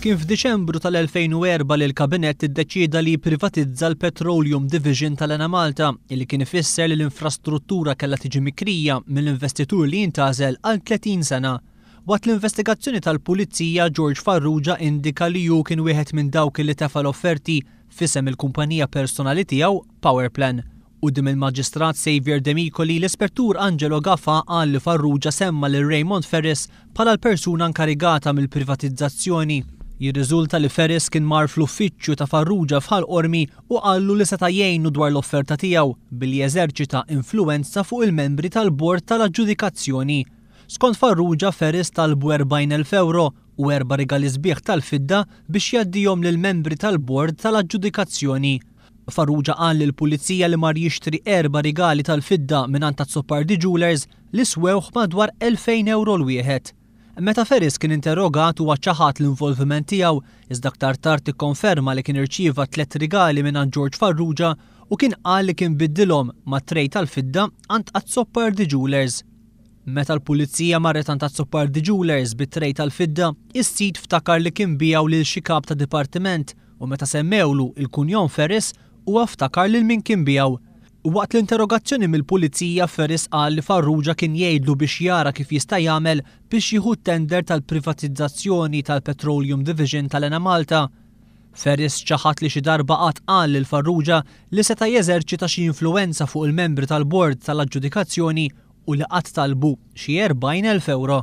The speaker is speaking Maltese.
Kien f'Diċembru tal-2004 li l-Kabinett iddeċieda li jipprivatizza l-Petroleum Division tal-Ena Malta, illi kien ifisser li l-infrastruttura kellha tiġi mikrija mill-investitur li jintażel għal 30 sena. Waqt l-investigazzjoni tal-Pulizija, George Farrugia indika li hu kien wieħed minn dawk li tefa' l-offerti f'isem il-kumpanija personali tiegħu Powerplan. Quddiem il-Maġistrat Xavier Demicoli, l-Ispettur Angelo Gaffa qal li Farrugia semma lil Raymond Ferris bħala l-persuna inkarigata mill-privatizzazzjoni. Jirriżulta li Ferris kien mar fl-uffiċċju ta' Farrugia f'Ħal Qormi u qallu li seta' jgħinu dwar l-offerta tiegħu billi jeżerċita influwenza fuq il-membri tal-bord tal-aġġudikazzjoni. Skont Farrugia, Ferris talbu 40,000 euro u 4 rigali sbieħ tal-fidda biex jaddihom lill-membri tal-bord tal-aġġudikazzjoni. Farrugia qal lill-Pulizija li mar jixtri 4 rigali tal-fidda mingħand Azzopardi Jewellers li swewh madwar 2,000 euro l-wieħed. Meta Ferris kien interrogat huwa ċaħat l-involviment tiegħu, iżda aktar tard ikkonferma li kien irċieva 3 rigali mingħand George Farrugia u kien qal li kien biddilhom ma' trej tal-fidda għand Azzopardi Jewellers. Meta l-Pulizija marret għand Azzopardi Jewellers bit-trej tal-fidda, is-sit ftakar li kien biegħu lil xi kap ta' dipartiment u meta semmewlu il-kunjon Ferris huwa ftakar lil min kien biegħu. Waqt l-interrogazzjoni mill-Pulizija, Ferris qal li Farrugia kien jgħidlu biex jara kif jista' jagħmel biex jieħu tender tal-privatizzazzjoni tal-Petroleum Division tal-Ena Malta. Ferris ċaħat li xi darba qatt qal lil Farrugia li seta' jeżerċita xi influwenza fuq il-membri tal-bord tal-aġġudikazzjoni u li qatt talbu xi 40,000 euro.